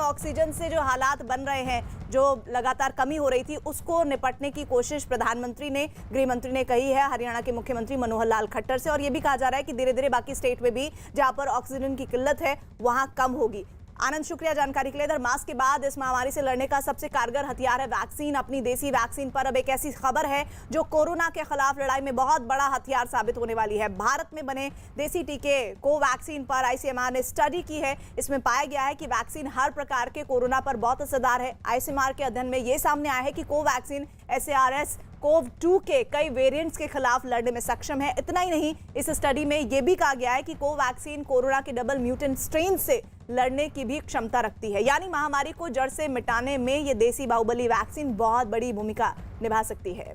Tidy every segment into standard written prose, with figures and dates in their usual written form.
Oxygen से जो हालात बन रहे हैं, जो लगातार कमी हो रही थी, उसको निपटने की कोशिश प्रधानमंत्री ने, गृह मंत्री ने कही है हरियाणा के मुख्यमंत्री मनोहर लाल खट्टर से। और ये भी कहा जा रहा है कि धीरे धीरे बाकी स्टेट में भी जहां पर ऑक्सीजन की किल्लत है वहां कम होगी। आनंद, शुक्रिया जानकारी के लिए। इधर मास्क के बाद इस महामारी से लड़ने का सबसे कारगर हथियार है वैक्सीन। अपनी देसी वैक्सीन पर अब एक ऐसी खबर है जो कोरोना के खिलाफ लड़ाई में बहुत बड़ा हथियार साबित होने वाली है। भारत में बने देसी टीके कोवैक्सीन पर आईसीएमआर ने स्टडी की है। इसमें पाया गया है कि वैक्सीन हर प्रकार के कोरोना पर बहुत असरदार है। आईसीएमआर के अध्ययन में यह सामने आया है कि कोवैक्सीन SARS CoV-2 के कई वेरिएंट्स के खिलाफ लड़ने में सक्षम है। इतना ही नहीं, इस स्टडी में यह भी कहा गया है कि कोवैक्सीन कोरोना के डबल म्यूटेंट स्ट्रेन से लड़ने की भी क्षमता रखती है। यानी महामारी को जड़ से मिटाने में यह देसी बाहुबली वैक्सीन बहुत बड़ी भूमिका निभा सकती है।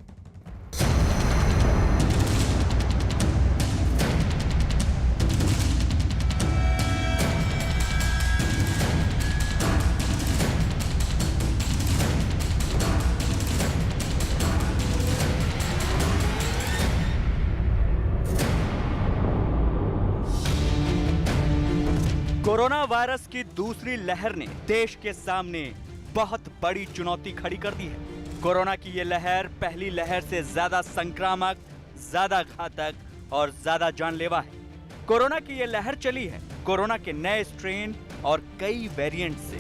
कोरोना वायरस की दूसरी लहर ने देश के सामने बहुत बड़ी चुनौती खड़ी कर दी है। कोरोना की ये लहर पहली लहर से ज्यादा संक्रामक, ज्यादा घातक और ज्यादा जानलेवा है। कोरोना की ये लहर चली है कोरोना के नए स्ट्रेन और कई वेरिएंट से।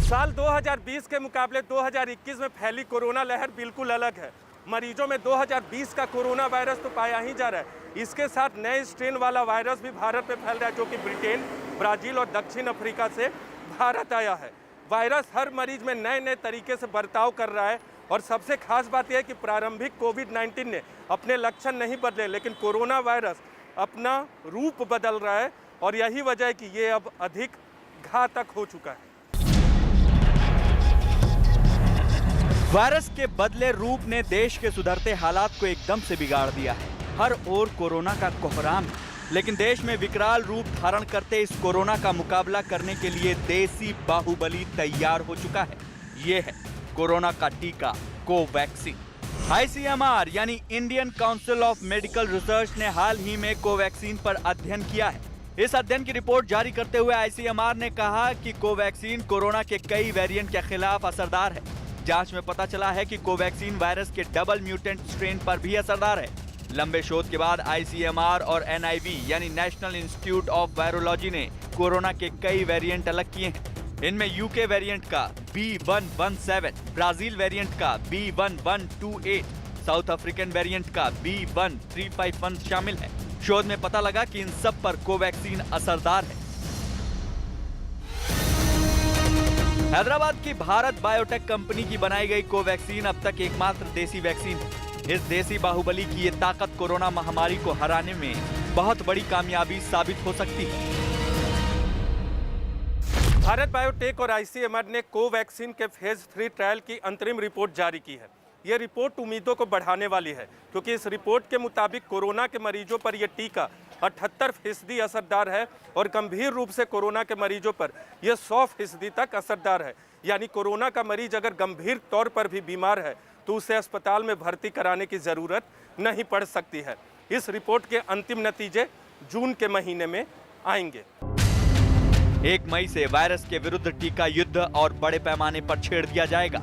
साल 2020 के मुकाबले 2021 में फैली कोरोना लहर बिल्कुल अलग है। मरीजों में 2020 का कोरोना वायरस तो पाया ही जा रहा है, इसके साथ नए स्ट्रेन वाला वायरस भी भारत में फैल रहा है, जो कि ब्रिटेन, ब्राजील और दक्षिण अफ्रीका से भारत आया है। वायरस हर मरीज में नए नए तरीके से बर्ताव कर रहा है और सबसे खास बात यह है कि प्रारंभिक कोविड-19 ने अपने लक्षण नहीं बदले, लेकिन कोरोना वायरस अपना रूप बदल रहा है और यही वजह है कि ये अब अधिक घातक हो चुका है। वायरस के बदले रूप ने देश के सुधरते हालात को एकदम से बिगाड़ दिया है। हर ओर कोरोना का कोहराम है, लेकिन देश में विकराल रूप धारण करते इस कोरोना का मुकाबला करने के लिए देसी बाहुबली तैयार हो चुका है। ये है कोरोना का टीका कोवैक्सीन। आईसीएमआर यानी Indian council of medical research ने हाल ही में कोवैक्सीन पर अध्ययन किया है। इस अध्ययन की रिपोर्ट जारी करते हुए आईसीएमआर ने कहा कि कोवैक्सीन कोरोना के कई वेरिएंट के खिलाफ असरदार है। जांच में पता चला है कि कोवैक्सीन वायरस के डबल म्यूटेंट स्ट्रेन पर भी असरदार है। लंबे शोध के बाद आईसीएमआर और NIV यानी नेशनल इंस्टीट्यूट ऑफ वायरोलॉजी ने कोरोना के कई वेरिएंट अलग किए हैं। इनमें यूके वेरिएंट का B117, ब्राजील वेरिएंट का B1128, साउथ अफ्रीकन वेरिएंट का B1351 शामिल है। शोध में पता लगा कि इन सब पर कोवैक्सीन असरदार है। हैदराबाद की भारत बायोटेक कंपनी की बनाई गई कोवैक्सीन अब तक एकमात्र देसी वैक्सीन है। इस देसी बाहुबली की ये ताकत कोरोना महामारी को हराने में बहुत बड़ी कामयाबी साबित हो सकती है। भारत बायोटेक और आईसीएमआर ने कोवैक्सीन के फेज 3 ट्रायल की अंतरिम रिपोर्ट जारी की है। ये रिपोर्ट उम्मीदों को बढ़ाने वाली है, क्योंकि इस रिपोर्ट के मुताबिक कोरोना के मरीजों पर यह टीका 78% असरदार है और गंभीर रूप से कोरोना के मरीजों पर यह 100% तक असरदार है। यानी कोरोना का मरीज अगर गंभीर तौर पर भी बीमार है तो उसे अस्पताल में भर्ती कराने की जरूरत नहीं पड़ सकती है। इस रिपोर्ट के अंतिम नतीजे जून के महीने में आएंगे। 1 मई से वायरस के विरुद्ध टीका युद्ध और बड़े पैमाने पर छेड़ दिया जाएगा।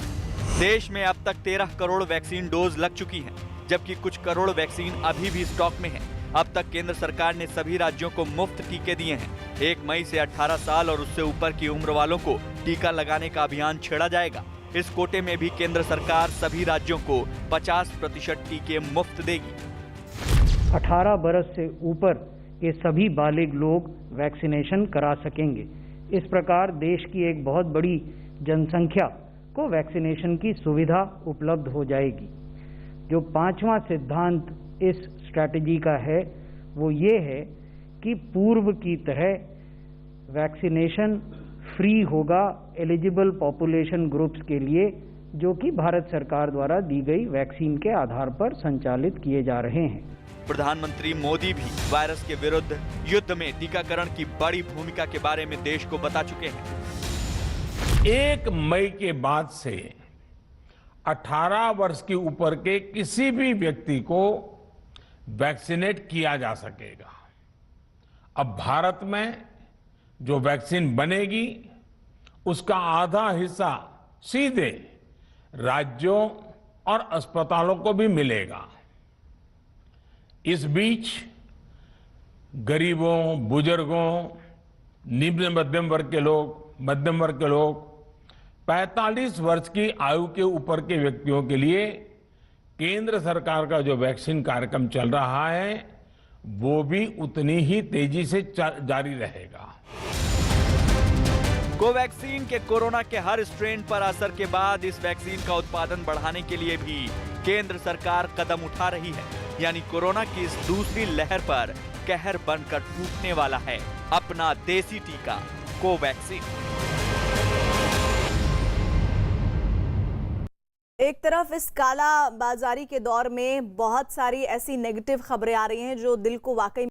देश में अब तक 13 करोड़ वैक्सीन डोज लग चुकी हैं, जबकि कुछ करोड़ वैक्सीन अभी भी स्टॉक में है। अब तक केंद्र सरकार ने सभी राज्यों को मुफ्त टीके दिए हैं। 1 मई से 18 साल और उससे ऊपर की उम्र वालों को टीका लगाने का अभियान छेड़ा जाएगा। इस कोटे में भी केंद्र सरकार सभी राज्यों को 50% टीके मुफ्त देगी। 18 बरस से ऊपर के सभी बालिग लोग वैक्सीनेशन करा सकेंगे। इस प्रकार देश की एक बहुत बड़ी जनसंख्या को वैक्सीनेशन की सुविधा उपलब्ध हो जाएगी। जो 5वां सिद्धांत इस स्ट्रैटेजी का है वो ये है कि पूर्व की तरह वैक्सीनेशन फ्री होगा एलिजिबल पॉपुलेशन ग्रुप्स के लिए, जो कि भारत सरकार द्वारा दी गई वैक्सीन के आधार पर संचालित किए जा रहे हैं। प्रधानमंत्री मोदी भी वायरस के विरुद्ध युद्ध में टीकाकरण की बड़ी भूमिका के बारे में देश को बता चुके हैं। 1 मई के बाद से 18 वर्ष के ऊपर के किसी भी व्यक्ति को वैक्सीनेट किया जा सकेगा। अब भारत में जो वैक्सीन बनेगी उसका आधा हिस्सा सीधे राज्यों और अस्पतालों को भी मिलेगा। इस बीच गरीबों, बुजुर्गों, निम्न मध्यम वर्ग के लोग 45 वर्ष की आयु के ऊपर के व्यक्तियों के लिए केंद्र सरकार का जो वैक्सीन कार्यक्रम चल रहा है वो भी उतनी ही तेजी से जारी रहेगा। कोवैक्सीन के कोरोना के हर स्ट्रेन पर असर के बाद इस वैक्सीन का उत्पादन बढ़ाने के लिए भी केंद्र सरकार कदम उठा रही है। यानी कोरोना की इस दूसरी लहर पर कहर बनकर टूटने वाला है अपना देसी टीका कोवैक्सीन। एक तरफ इस काला बाजारी के दौर में बहुत सारी ऐसी नेगेटिव खबरें आ रही हैं जो दिल को वाकई